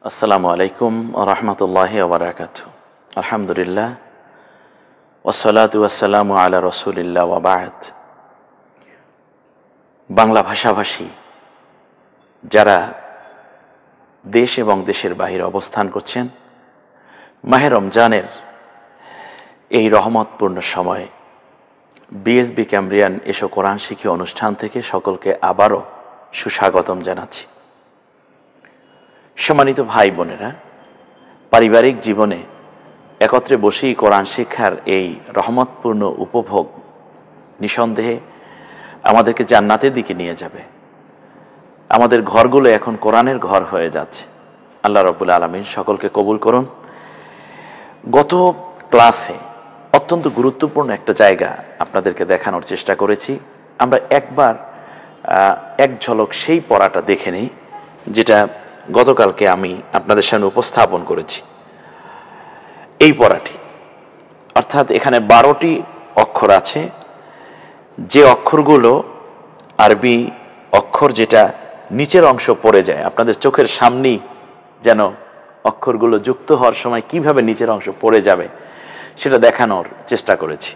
আসসালামু আলাইকুম ওয়া রাহমাতুল্লাহি ওয়া বারাকাতুহু। আলহামদুলিল্লাহ ওয়াসসালাতু ওয়াসসালামু আলা রাসূলিল্লাহ ওয়া বা'দ। বাংলা ভাষাভাষী যারা দেশ এবং দেশের বাহিরে অবস্থান করছেন, মাহে রমজানের এই রহমতপূর্ণ সময়ে বিএসবি ক্যামব্রিয়ান এসো কোরআন শিখি অনুষ্ঠান থেকে সকলকে আবারও সুস্বাগতম জানাচ্ছি। সম্মানিত ভাই বোনেরা, পারিবারিক জীবনে একত্রে বসেই কোরআন শিক্ষার এই রহমতপূর্ণ উপভোগ নিঃসন্দেহে আমাদেরকে জান্নাতের দিকে নিয়ে যাবে। আমাদের ঘরগুলো এখন কোরআনের ঘর হয়ে যাচ্ছে। আল্লাহ রাব্বুল আলামিন সকলকে কবুল করুন। গত ক্লাসে অত্যন্ত গুরুত্বপূর্ণ একটা জায়গা আপনাদেরকে দেখানোর চেষ্টা করেছি। আমরা একবার এক ঝলক সেই পড়াটা দেখে নিই, যেটা গতকালকে আমি আপনাদের সামনে উপস্থাপন করেছি। এই পড়াটি অর্থাৎ এখানে 12টি অক্ষর আছে, যে অক্ষরগুলো আরবি অক্ষর যেটা নিচের অংশ পড়ে যায়, আপনাদের চোখের সামনেই যেন অক্ষরগুলো যুক্ত হওয়ার সময় কিভাবে নিচের অংশ পড়ে যাবে সেটা দেখানোর চেষ্টা করেছি।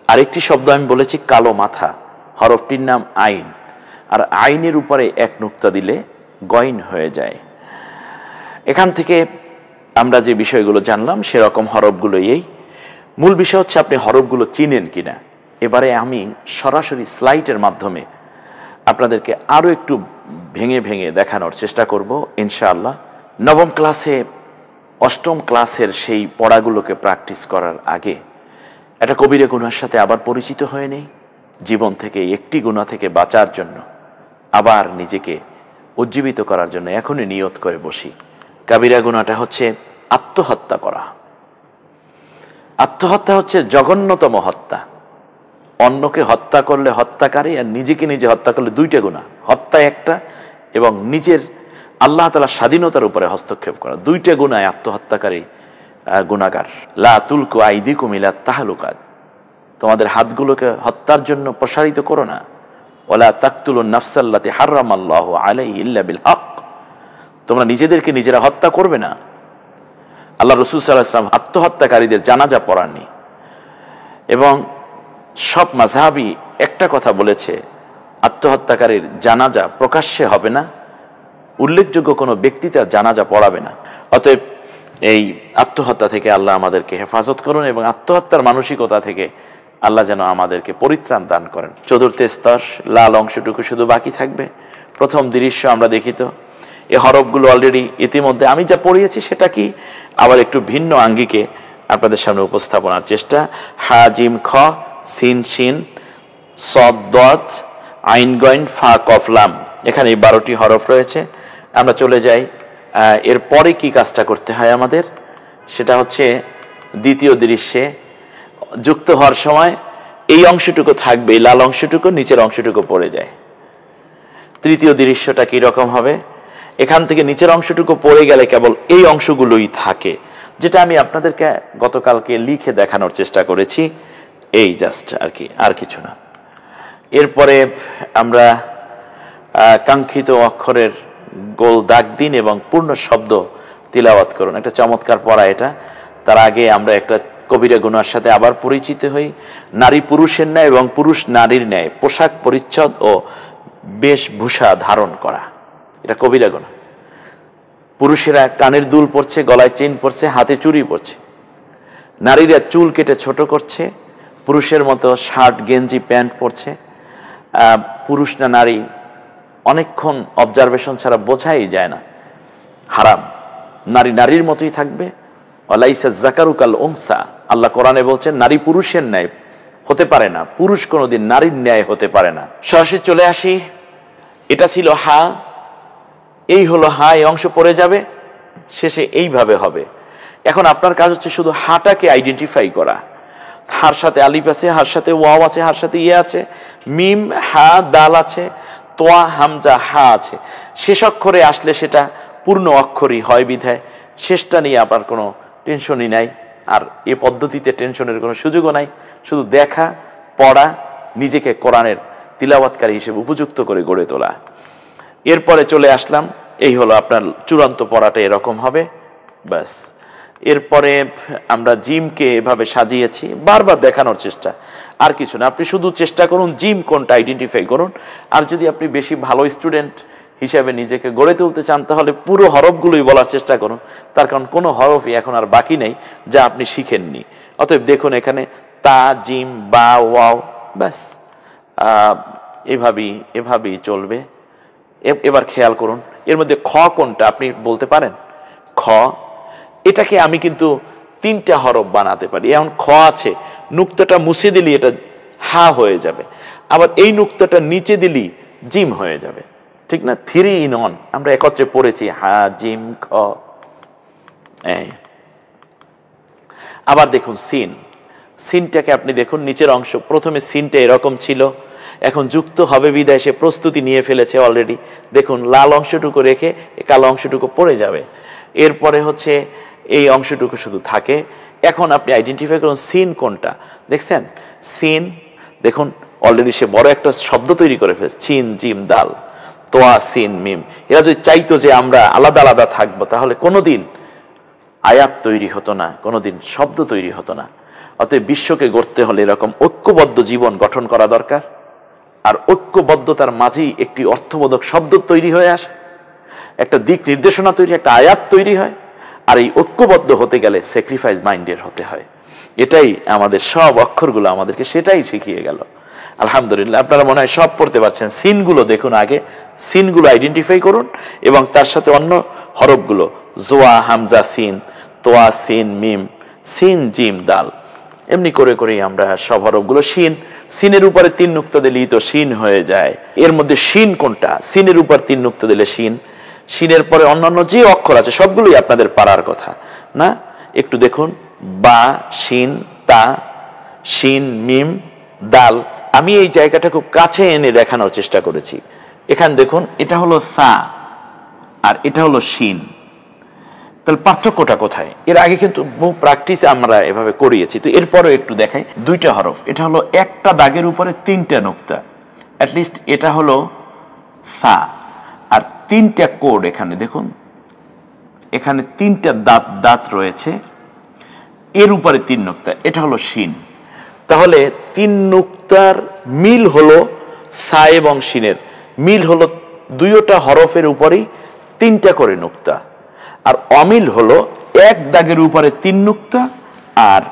আরেকটি শব্দ আমি বলেছি কালো মাথা, হরফটির নাম আইন, আর আইনের উপরে এক নুক্তা দিলে গইন হয়ে যায়। এখান থেকে আমরা যে বিষয়গুলো জানলাম সেরকম হরফগুলো এই। মূল বিষয় হচ্ছে আপনি হরফগুলো চিনেন কিনা। এবারে আমি সরাসরি স্লাইডের মাধ্যমে আপনাদেরকে আরও একটু ভেঙে ভেঙে দেখানোর চেষ্টা করব ইনশাআল্লাহ। নবম ক্লাসে অষ্টম ক্লাসের সেই পড়াগুলোকে প্র্যাকটিস করার আগে একটা কবিরা গুনার সাথে আবার পরিচিত হয়ে নেই। জীবন থেকে একটি গুনাহ থেকে বাঁচার জন্য, আবার নিজেকে উজ্জীবিত করার জন্য এখনই নিয়ত করে বসি। কাবিরা গুনাহটা হচ্ছে আত্মহত্যা করা। আত্মহত্যা হচ্ছে জঘন্যতম হত্যা। অন্যকে হত্যা করলে হত্যাকারী, আর নিজেকে নিজে হত্যা করলে দুইটা গুনাহ। হত্যা একটা, এবং নিজের আল্লাহ তাআলার স্বাধীনতার উপরে হস্তক্ষেপ করা, দুইটা গুনায় আত্মহত্যাকারী গুনাহগার। লা তুলকু আইদিকুম ইলা তাহলুকা, তোমাদের হাতগুলোকে হত্যার জন্য প্রসারিত করো না। ওয়ালা তাকতুলুন নাফসাল্লাতী হারামাল্লাহু আলাইহি ইল্লা বিল হক, তোমরা নিজেদেরকে নিজেরা হত্যা করবে না। আল্লাহ রাসূল সাল্লাল্লাহু আলাইহি ওয়াসাল্লাম আত্মহত্যাকারীদের জানাজা পড়াননি, এবং সব মাযহাবই একটা কথা বলেছে, আত্মহত্যাকারীর জানাজা প্রকাশ্যে হবে না, উল্লেখযোগ্য কোনো ব্যক্তি তার জানাজা পড়াবে না। অতএব এই আত্মহত্যা থেকে আল্লাহ আমাদেরকে হেফাজত করুন, এবং আত্মহত্যার মানসিকতা থেকে আল্লাহ যেন আমাদেরকে পরিত্রাণ দান করেন। চতুর্থ স্তর লাল অংশটুকু শুধু বাকি থাকবে। প্রথম দৃশ্য আমরা দেখিত, এই হরফগুলো অলরেডি ইতিমধ্যে আমি যা পড়িয়েছি সেটা কি আবার একটু ভিন্ন আঙ্গিকে আপনাদের সামনে উপস্থাপনার চেষ্টা। হা জিম খ, সিন শিন, সদ দদ, আইন গইন, ফা কফ লাম, এখানে 12টি হরফ রয়েছে। আমরা চলে যাই এরপরে কি কাজটা করতে হয় আমাদের, সেটা হচ্ছে দ্বিতীয় দৃশ্যে যুক্ত হওয়ার সময় এই অংশটুকু থাকবে, এই লাল অংশটুকু, নিচের অংশটুকু পড়ে যায়। তৃতীয় দৃশ্যটা কি রকম হবে, এখান থেকে নিচের অংশটুকু পড়ে গেলে কেবল এই অংশগুলোই থাকে, যেটা আমি আপনাদেরকে গতকালকে লিখে দেখানোর চেষ্টা করেছি। এই জাস্ট আর কি, আর কিছু না। এরপরে আমরা কাঙ্ক্ষিত অক্ষরের গোল দাগ দিন এবং পূর্ণ শব্দ তিলাওয়াত করুন। একটা চমৎকার পড়া এটা। তার আগে আমরা একটা কবিরা গুনার সাথে আবার পরিচিত হই। নারী পুরুষের ন্যায় এবং পুরুষ নারীর ন্যায় পোশাক পরিচ্ছদ ও বেশভূষা ধারণ করা, এটা কবিরা গুনাহ। পুরুষেরা কানের দুল পরছে, গলায় চেইন পরছে, হাতে চুড়ি পরছে। নারীরা চুল কেটে ছোট করছে, পুরুষের মতো শার্ট গেঞ্জি প্যান্ট পরছে। পুরুষ না নারী অনেকক্ষণ অবজারভেশন ছাড়া বোঝাই যায় না, হারাম। নারী নারীর মতোই থাকবে। ওয়ালাইসা যাকারু কাল উনসা, আল্লাহ কোরআনে বলছেন নারী পুরুষের ন্যায় হতে পারে না, পুরুষ কোনোদিন নারীর ন্যায় হতে পারে না। সরাসরি চলে আসি, এটা ছিল হা, এই হলো হা, এই অংশ পড়ে যাবে, শেষে এইভাবে হবে। এখন আপনার কাজ হচ্ছে শুধু হাটাকে আইডেন্টিফাই করা। হার সাথে আলিফ আছে, হার সাথে ওয়াও আছে, হার সাথে ইয়ে আছে, মিম হা দাল আছে, তোয়া হামজা হা আছে। শেষ অক্ষরে আসলে সেটা পূর্ণ অক্ষরই হয় বিধায় শেষটা নিয়ে আবার কোনো টেনশনই নাই। আর এ পদ্ধতিতে টেনশনের কোনো সুযোগও নাই। শুধু দেখা, পড়া, নিজেকে কোরআনের তিলাওয়াতকারী হিসেবে উপযুক্ত করে গড়ে তোলা। এরপরে চলে আসলাম এই হলো আপনার চূড়ান্ত পড়াটা এরকম হবে। ব্যাস, এরপরে আমরা জিমকে এভাবে সাজিয়েছি, বারবার দেখানোর চেষ্টা, আর কিছু না। আপনি শুধু চেষ্টা করুন জিম কোনটা আইডেন্টিফাই করুন। আর যদি আপনি বেশি ভালো স্টুডেন্ট হিসাবে নিজেকে গড়ে তুলতে চান তাহলে পুরো হরফগুলোই বলার চেষ্টা করুন, তার কারণ কোনো হরফই এখন আর বাকি নেই যা আপনি শিখেননি। অতএব দেখুন এখানে তা, জিম, বা, ওয়াও, ব্যাস এভাবেই চলবে। এবার খেয়াল করুন এর মধ্যে খ কোনটা আপনি বলতে পারেন? খ, এটাকে আমি কিন্তু 3টা হরফ বানাতে পারি। এখন খ আছে, নুক্তাটা মুছে দিলি এটা হা হয়ে যাবে, আবার এই নুক্তাটা নিচে দিলি জিম হয়ে যাবে, ঠিক না? 3 in 1 আমরা একত্রে পড়েছি, হা জিম খ। আবার দেখুন সিন, সিনটাকে আপনি দেখুন নিচের অংশ, প্রথমে সিনটা এরকম ছিল, এখন যুক্ত হবে বিদায় সে প্রস্তুতি নিয়ে ফেলেছে অলরেডি। দেখুন লাল অংশটুকু রেখে কালো অংশটুকু পড়ে যাবে, এরপরে হচ্ছে এই অংশটুকু শুধু থাকে। এখন আপনি আইডেন্টিফাই করুন সিন কোনটা। দেখছেন সিন, দেখুন অলরেডি সে বড় একটা শব্দ তৈরি করে ফেলেছে, চিন, জিম, দাল, তোয়া, সিন, মিম। এরা যদি চাইতো যে আমরা আলাদা আলাদা থাকবো তাহলে কোনোদিন আয়াত তৈরি হতো না, কোনোদিন শব্দ তৈরি হতো না। অতএব বিশ্বকে গড়তে হলে এরকম ঐক্যবদ্ধ জীবন গঠন করা দরকার, আর ঐক্যবদ্ধতার মাঝেই একটি অর্থবোধক শব্দ তৈরি হয়ে আসে, একটা দিক নির্দেশনা তৈরি, একটা আয়াত তৈরি হয়। আর এই ঐক্যবদ্ধ হতে গেলে স্যাক্রিফাইস মাইন্ডের হতে হয়। এটাই আমাদের সব অক্ষরগুলো আমাদেরকে সেটাই শিখিয়ে গেল। আলহামদুলিল্লাহ, আপনারা মনে হয় সব পড়তে পারছেন। সিনগুলো দেখুন, আগে সিনগুলো আইডেন্টিফাই করুন এবং তার সাথে অন্য হরফগুলো, জোয়া, হামজা, সিন, তোয়া, সিন, মিম, সিন, জিম, দাল, এমনি করে করেই আমরা সব হরফগুলো। শিন, সিনের উপরে 3 নুক্তা দিলেই তো শিন হয়ে যায়। এর মধ্যে শিন কোনটা? সিনের উপর 3 নুক্তা দিলে শিন। শিনের পরে অন্যান্য যে অক্ষর আছে সবগুলোই আপনাদের পারার কথা না? একটু দেখুন, বা, শিন, তা, শিন, মিম, দাল। আমি এই জায়গাটা খুব কাছে এনে দেখানোর চেষ্টা করেছি। এখানে দেখুন, এটা হলো সা আর এটা হলো শিন। তাহলে পার্থক্যটা কোথায়? এর আগে কিন্তু বহু প্র্যাকটিস আমরা এভাবে করিয়েছি, তো এরপরও একটু দেখাই। 2টা হরফ, এটা হলো একটা দাগের উপরে 3টা নুক্তা, অ্যাটলিস্ট এটা হলো সা, আর 3টা কোড। এখানে দেখুন, এখানে 3টা দাঁত রয়েছে, এর উপরে 3 নুক্তা, এটা হলো শিন। তাহলে 3 নুক্তার মিল হলো সা এবং শিনের মিল হলো 2টা হরফের উপরেই 3টা করে নুক্তা, আর অমিল হলো 1 দাগের উপরে 3 নুক্তা আর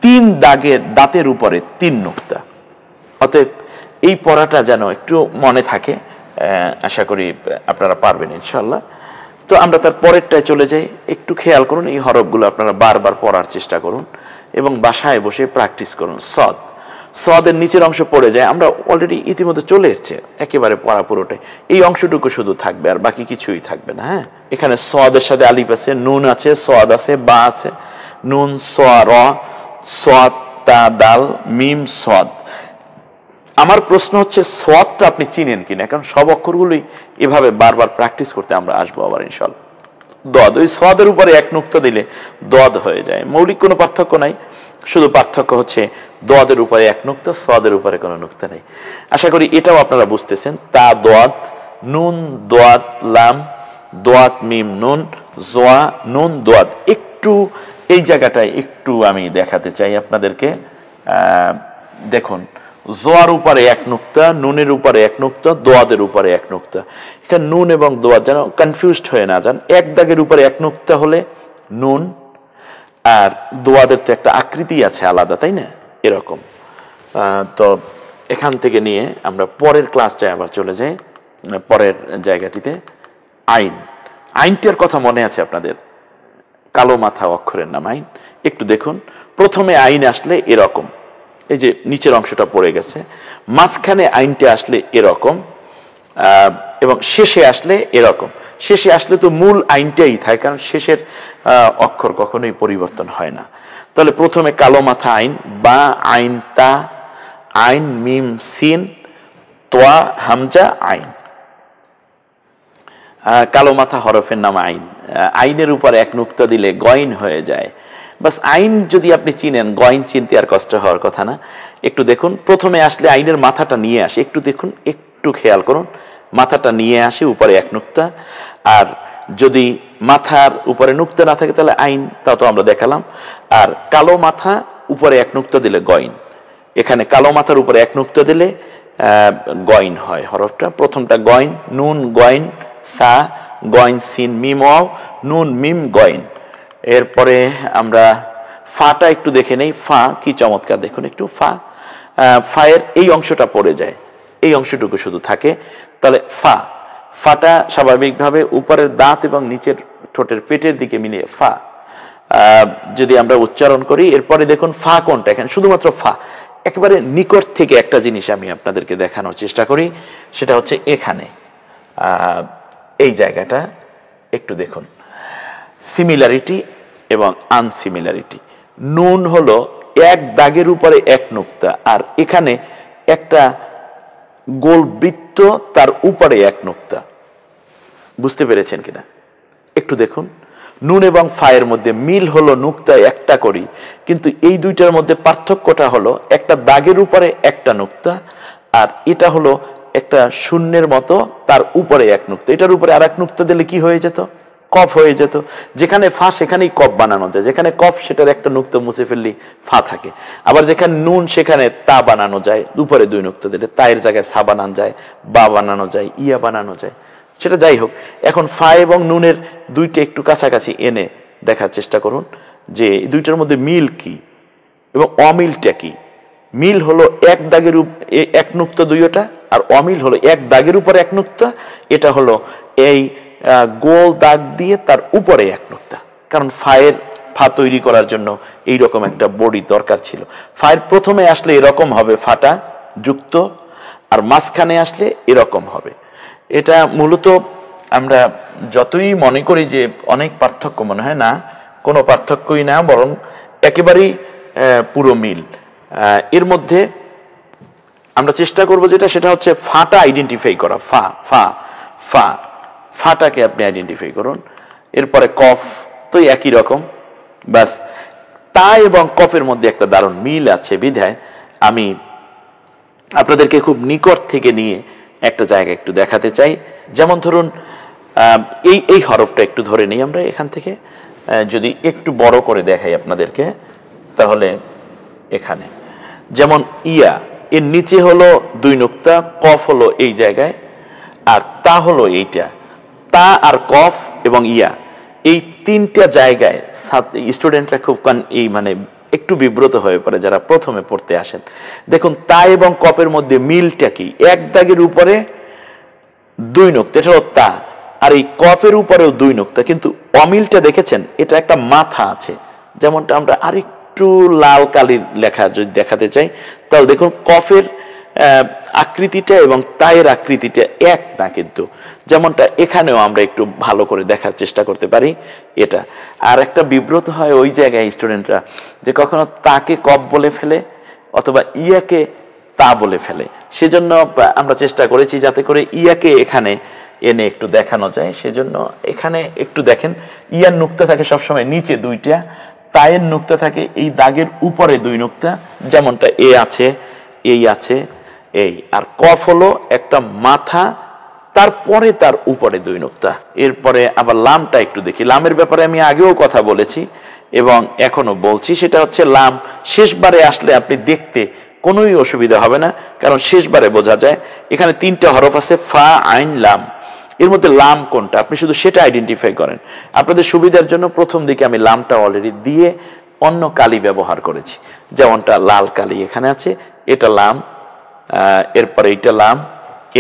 3 দাগের দাঁতের উপরে 3 নুক্তা। অতএব এই পড়াটা যেন একটু মনে থাকে, আশা করি আপনারা পারবেন ইনশাল্লাহ। তো আমরা তার পরেরটায় চলে যাই। একটু খেয়াল করুন, এই হরফগুলো আপনারা বারবার পড়ার চেষ্টা করুন এবং বাসায় বসে প্র্যাকটিস করুন। সদ, সদের নিচের অংশ পড়ে যায়, আমরা অলরেডি ইতিমধ্যে চলে এসেছে একেবারে পড়া পুরোটাই। এই অংশটুকু শুধু থাকবে, আর বাকি কিছুই থাকবে না। হ্যাঁ, এখানে সদের সাথে আলিফ আছে, নুন আছে, সদ আছে, বা আছে, নুন, সোয়া, র, সদ, তা, দাল, মিম, সদ। আমার প্রশ্ন হচ্ছে সদটা আপনি চিনেন কিনা, কারণ সব অক্ষরগুলোই এভাবে বারবার প্র্যাকটিস করতে আমরা আসবো আবার ইনশাল্লাহ। দদ, ওই সদের উপরে 1 নুক্তা দিলে দদ হয়ে যায়, মৌলিক কোনো পার্থক্য নাই, শুধু পার্থক্য হচ্ছে দদের উপরে 1 নুক্তা, সদের উপরে কোনো নুক্তা নেই। আশা করি এটাও আপনারা বুঝতেছেন। তা, দোয়াত, নুন, দোয়াত, লাম, দোয়াত, মিম, নুন, জোয়া, নুন, দোয়াত। একটু এই জায়গাটায় একটু আমি দেখাতে চাই আপনাদেরকে। দেখুন, জোয়ার উপরে 1 নুক্তা, নুনের উপরে 1 নুক্তা, দোয়াদের উপরে 1 নুক্তা। এখানে নুন এবং দোয়াত যেন কনফিউজড হয়ে না যান। 1 দাগের উপরে 1 নুক্তা হলে নুন, আর দোয়াদের তো একটা আকৃতি আছে আলাদা, তাই না? এরকম। তো এখান থেকে নিয়ে আমরা পরের ক্লাসটায় আবার চলে যাই, পরের জায়গাটিতে। আইন, আইনটার কথা মনে আছে আপনাদের? কালো মাথা অক্ষরের নাম আইন। একটু দেখুন, প্রথমে আইন আসলে এরকম, এই যে নিচের অংশটা পড়ে গেছে, মাঝখানে আইনটা আসলে এরকম, এবং শেষে আসলে এরকম। শেষে আসলে তো মূল আইনটাই থাকে, কারণ শেষের অক্ষর কখনোই পরিবর্তন হয় না। তাহলে প্রথমে কালো মাথা আইন, বা, আইন, তা, আইন, মিম, সিন, তোয়া, হামজা, আইন। কালো মাথা হরফের নাম আইন। আইনের উপর 1 নুক্তা দিলে গইন হয়ে যায়। বাস, আইন যদি আপনি চিনেন, গইন চিনতে আর কষ্ট হওয়ার কথা না। একটু দেখুন, প্রথমে আসলে আইনের মাথাটা নিয়ে আসে, একটু দেখুন, একটু খেয়াল করুন। মাথাটা নিয়ে আসে উপরে এক নুক্তা, আর যদি মাথার উপরে নুক্তা না থাকে তাহলে আইন, তা তো আমরা দেখালাম। আর কালো মাথা উপরে এক নুক্তা দিলে গইন। এখানে কালো মাথার উপরে এক নুক্তা দিলে গইন হয় হরফটা। প্রথমটা গইন, নুন গইন সা, গইন সিন মিম ওয়াও, নুন মিম গইন। এরপরে আমরা ফাটা একটু দেখে নেই। ফা কি চমৎকার, দেখুন একটু ফা, ফায়ের এই অংশটা পড়ে যায়, এই অংশটুকু শুধু থাকে। তাহলে ফা, ফাটা স্বাভাবিকভাবে উপরের দাঁত এবং নিচের ঠোঁটের পেটের দিকে মিলিয়ে ফা যদি আমরা উচ্চারণ করি। এরপরে দেখুন ফা কোনটা, এখানে শুধুমাত্র ফা। একেবারে নিকট থেকে একটা জিনিস আমি আপনাদেরকে দেখানোর চেষ্টা করি, সেটা হচ্ছে এখানে এই জায়গাটা একটু দেখুন, সিমিলারিটি এবং আনসিমিলারিটি। নুন হলো এক দাগের উপরে এক নুক্তা, আর এখানে একটা গোল বৃত্ত, তার উপরে এক নুক্তা। বুঝতে পেরেছেন কিনা একটু দেখুন। নুন এবং ফায়ের মধ্যে মিল হলো নুক্তায় একটা করি, কিন্তু এই দুইটার মধ্যে পার্থক্যটা হলো একটা দাগের উপরে একটা নুক্তা, আর এটা হলো একটা শূন্যের মতো, তার উপরে এক নুক্তা। এটার উপরে আর এক নুক্তা দিলে কি হয়ে যেত, কফ হয়ে যেত। যেখানে ফা সেখানেই কফ বানানো যায়, যেখানে কফ সেটার একটা নুক্তা মুছে ফেললি ফা থাকে। আবার যেখানে নুন সেখানে তা বানানো যায়, উপরে দুই নুক্তা দিলে তায়ের জায়গায় সা বানানো যায়, বা বানানো যায়, ইয়া বানানো যায়। সেটা যাই হোক, এখন ফা এবং নুনের দুইটা একটু কাছাকাছি এনে দেখার চেষ্টা করুন যে দুইটার মধ্যে মিল কি এবং অমিলটা কি। মিল হলো এক দাগের এক নুক্তা দুইটা, আর অমিল হলো এক দাগের উপরে এক নুক্তা। এটা হলো এই গোল দাগ দিয়ে তার উপরে এক নুক্তা, কারণ ফায়ের ফা তৈরি করার জন্য এইরকম একটা বডি দরকার ছিল। ফায়ের প্রথমে আসলে এরকম হবে ফাটা যুক্ত, আর মাঝখানে আসলে এরকম হবে। এটা মূলত আমরা যতই মনে করি যে অনেক পার্থক্য, মনে হয় না, কোনো পার্থক্যই না, বরং একেবারেই পুরো মিল। এর মধ্যে আমরা চেষ্টা করব যেটা, সেটা হচ্ছে ফাটা আইডেন্টিফাই করা। ফা ফা ফা, ফাটাকে আপনি আইডেন্টিফাই করুন। এরপরে কফ তো একই রকম, ব্যাস। তা এবং কফের মধ্যে একটা দারুণ মিল আছে বিধায় আমি আপনাদেরকে খুব নিকট থেকে নিয়ে একটা জায়গা একটু দেখাতে চাই। যেমন ধরুন এই হরফটা একটু ধরে নিই আমরা এখান থেকে, যদি একটু বড় করে দেখাই আপনাদেরকে, তাহলে এখানে যেমন ইয়া, এর নিচে হলো দুই নুক্তা, কফ হলো এই জায়গায়, আর তা হলো এইটা। তা আর কফ এবং ইয়া, এই তিনটা জায়গায় স্টুডেন্টরা খুব এই মানে একটু বিব্রত হয়ে পড়ে যারা প্রথমে পড়তে আসেন। দেখুন তা এবং কফের মধ্যে মিলটা কি, এক দাগের উপরে দুই নুক্তা, এটা হলো তা, আর এই কফের উপরেও দুই নুক্তা, কিন্তু অমিলটা দেখেছেন, এটা একটা মাথা আছে। যেমনটা আমরা আরেকটু লাল কালির লেখা যদি দেখাতে চাই, তাহলে দেখুন কফের আকৃতিটা এবং তায়ের আকৃতিটা এক না, কিন্তু যেমনটা এখানেও আমরা একটু ভালো করে দেখার চেষ্টা করতে পারি এটা। আর একটা বিব্রত হয় ওই জায়গায় স্টুডেন্টরা, যে কখনো তাকে কফ বলে ফেলে অথবা ইয়াকে তা বলে ফেলে। সেজন্য আমরা চেষ্টা করেছি যাতে করে ইয়াকে এখানে এনে একটু দেখানো যায়। সেজন্য এখানে একটু দেখেন, ইয়ার নুক্তা থাকে সবসময় নিচে দুইটা, তায়ের নুক্তা থাকে এই দাগের উপরে দুই নুক্তা, যেমনটা এ আছে, এই আছে, এই। আর কফ হলো একটা মাথা, তারপরে তার উপরে দুই নুক্তা। এরপরে আবার লামটা একটু দেখি। লামের ব্যাপারে আমি আগেও কথা বলেছি এবং এখনো বলছি, সেটা হচ্ছে লাম শেষবারে আসলে আপনি দেখতে কোনোই অসুবিধা হবে না, কারণ শেষবারে বোঝা যায়। এখানে তিনটা হরফ আছে, ফা আইন লাম, এর মধ্যে লাম কোনটা আপনি শুধু সেটা আইডেন্টিফাই করেন। আপনাদের সুবিধার জন্য প্রথম দিকে আমি লামটা অলরেডি দিয়ে অন্য কালি ব্যবহার করেছি, যেমনটা লাল কালি এখানে আছে, এটা লাম, এরপরে এটা লাম,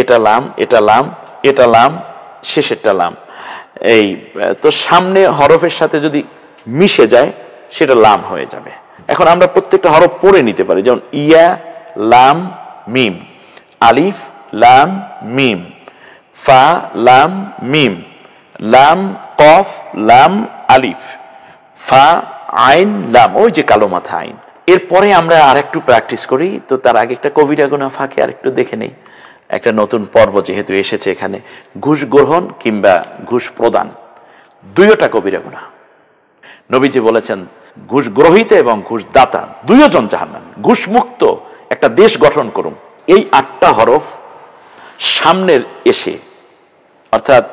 এটা লাম, এটা লাম, এটা লাম, শেষেরটা লাম। এই তো সামনে হরফের সাথে যদি মিশে যায় সেটা লাম হয়ে যাবে। এখন আমরা প্রত্যেকটা হরফ পড়ে নিতে পারি, যেমন ইয়া লাম মিম, আলিফ লাম মিম, ফা লাম মিম, লাম কফ লাম আলিফ, ফা আইন লাম, ওই যে কালো মাথা আইন। এরপরে আমরা আরেকটু প্র্যাকটিস করি। তো তার আগে একটা কবিরা গুনাহ ফাঁকে আরেকটু দেখে নেই। একটা নতুন পর্ব যেহেতু এসেছে, এখানে ঘুষ গ্রহণ কিংবা ঘুষ প্রদান দুইটা কবিরা গুনাহ। নবীজি বলেছেন ঘুষ গ্রহীতা এবং ঘুষ দাতা দুইজন জাহান্নামী। ঘুষ মুক্ত একটা দেশ গঠন করুন। এই 8টা হরফ সামনের এসে, অর্থাৎ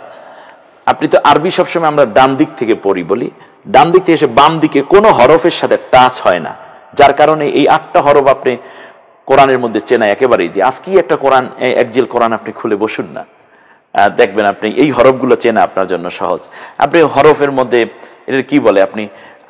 আপনি তো আরবি সবসময় আমরা ডান দিক থেকে পড়ি বলি, ডান দিক থেকে এসে বাম দিকে কোনো হরফের সাথে টাচ হয় না, যার কারণে এই 8টা হরফ আপনি কোরআনের মধ্যে চেনা একেবারেই। যে আজকেই একটা কোরআন, একজিল কোরআন আপনি খুলে বসুন না, দেখবেন আপনি এই হরফগুলো চেনা আপনার জন্য সহজ। আপনি হরফের মধ্যে এটা কি বলে, আপনি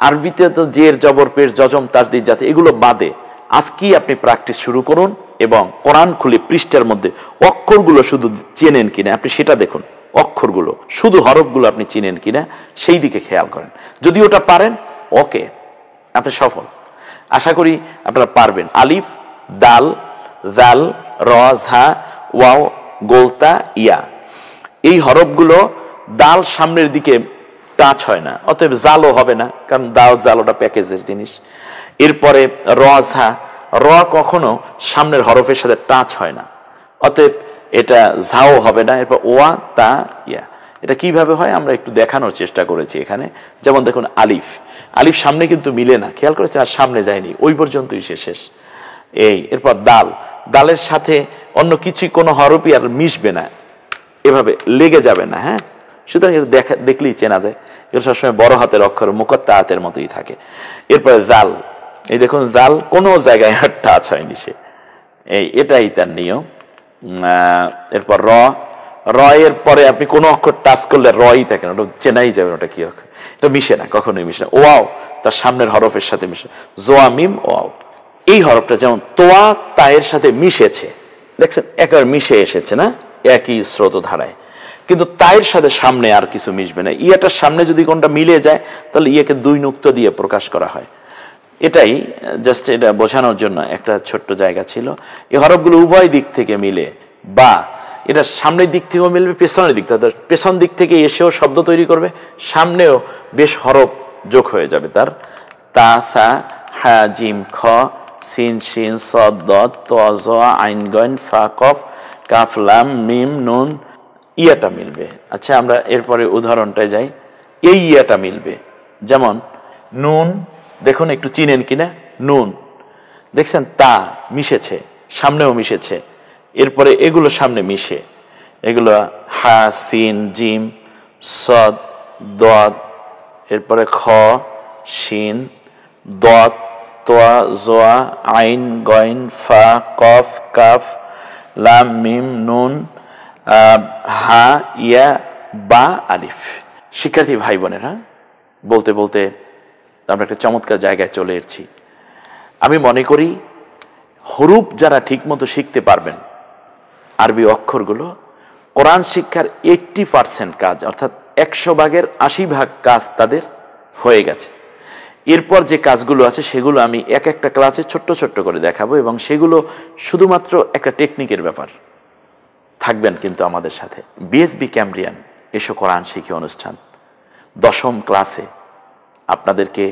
আরবিতে তো জের জবর পেশ জজম তাসদিদ জাতি এগুলো বাদে আজকেই আপনি প্র্যাকটিস শুরু করুন এবং কোরআন খুলে পৃষ্ঠার মধ্যে অক্ষরগুলো শুধু চেনেন কিনা আপনি সেটা দেখুন। অক্ষরগুলো শুধু হরফগুলো আপনি চিনেন কিনা সেই দিকে খেয়াল করেন। যদি ওটা পারেন ওকে, আপনি সফল। আশা করি আপনারা পারবেন। আলিফ, দাল, জাল, র, ঝা, ওয়াও, গোলতা, ইয়া, এই হরফগুলো দাল সামনের দিকে টাচ হয় না, অতএব জালও হবে না, কারণ দাল জাল ওটা প্যাকেজের জিনিস। এরপরে র, ঝা, র কখনো সামনের হরফের সাথে টাচ হয় না, অতএব এটা ঝাও হবে না। এরপর ওয়া, তা, ইয়া। এটা কিভাবে হয় আমরা একটু দেখানোর চেষ্টা করেছি এখানে। যেমন দেখুন আলিফ, আলিফ সামনে কিন্তু মিলে না, খেয়াল করেছে, আর সামনে যায়নি, ওই পর্যন্তই শেষ এই। এরপর দাল, দালের সাথে অন্য কিছুই কোনো হরফই আর মিশবে না, এভাবে লেগে যাবে না। হ্যাঁ, সুতরাং এটা দেখলেই চেনা যায়, এগুলো সবসময় বড় হাতের অক্ষর মুকত্তা হাতের মতোই থাকে। এরপরে জাল, এই দেখুন জাল কোনো জায়গায় আর টাচ হয়নি সে, এটাই তার নিয়ম। এরপর র, র এর পরে আপনি কোনো অক্ষর টাচ করলে রই থাকে না, ওটা চেনাই যাবে ওটা কি অক্ষর, এটা মিশে না, কখনোই মিশে না। ওয়াও তার সামনের হরফের সাথে মিশে, জোয়া, মিম, ওয়াও, এই হরফটা যেমন তোয়া তায়ের সাথে মিশেছে, দেখছেন একেবারে মিশে এসেছে না, একই স্রোত ধারায়, কিন্তু তায়ের সাথে সামনে আর কিছু মিশবে না। ইয়াটার সামনে যদি কোনটা মিলে যায় তাহলে ইয়াকে 2 নুক্তা দিয়ে প্রকাশ করা হয়। এটাই জাস্ট এটা বোঝানোর জন্য একটা ছোট্ট জায়গা ছিল। এই হরফগুলো উভয় দিক থেকে মিলে, বা এটা সামনের দিক থেকেও মিলবে, পেছনের দিক থেকে, পেছন দিক থেকে এসেও শব্দ তৈরি করবে, সামনেও বেশ হরফ যোগ হয়ে যাবে তার। তা, সা, হা, জিম, খ, সিন, শিন, সদ, দদ, ত, জ, আইন, গইন, ফা, কফ, কাফ, লাম, মিম, নুন, ইয়াটা মিলবে। আচ্ছা আমরা এরপরে উদাহরণটায় যাই। এই ইয়াটা মিলবে, যেমন নুন, দেখুন একটু চিনেন কিনা, নুন দেখছেন তা মিশেছে, সামনেও মিশেছে, এরপরে এগুলো সামনে মিশে, এগুলো হা, সিন, জিম, সদ, দদ, এরপরে খ, শিন, দদ, তোয়া, জোয়া, আইন, গইন, ফা, কফ, কাফ, লাম, মিম, নুন, হা, ইয়া, বা, আলিফ। শিক্ষার্থী ভাই বোনেরা, বলতে বলতে আমরা একটা চমৎকার জায়গায় চলে এসেছি। আমি মনে করি হরুফ যারা ঠিকমতো শিখতে পারবেন, আরবি অক্ষরগুলো, কোরআন শিক্ষার 80% কাজ, অর্থাৎ 100 ভাগের 80 ভাগ কাজ তাদের হয়ে গেছে। এরপর যে কাজগুলো আছে সেগুলো আমি একটা ক্লাসে ছোট্ট ছোট্ট করে দেখাবো, এবং সেগুলো শুধুমাত্র একটা টেকনিকের ব্যাপার। থাকবেন কিন্তু আমাদের সাথে। বিএসবি ক্যামব্রিয়ান এসো কোরআন শিখি অনুষ্ঠান 10ম ক্লাসে আপনাদেরকে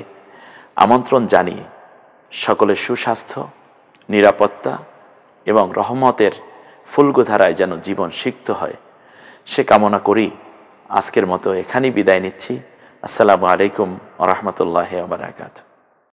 আমন্ত্রণ জানিয়ে সকলের সুস্বাস্থ্য, নিরাপত্তা এবং রহমতের ফুলগোধারায় যেন জীবন সিক্ত হয় সে কামনা করি আজকের মতো এখানেই বিদায় নিচ্ছি। আসসালামু আলাইকুম ওয়া রাহমাতুল্লাহি ওয়া বারাকাতুহু।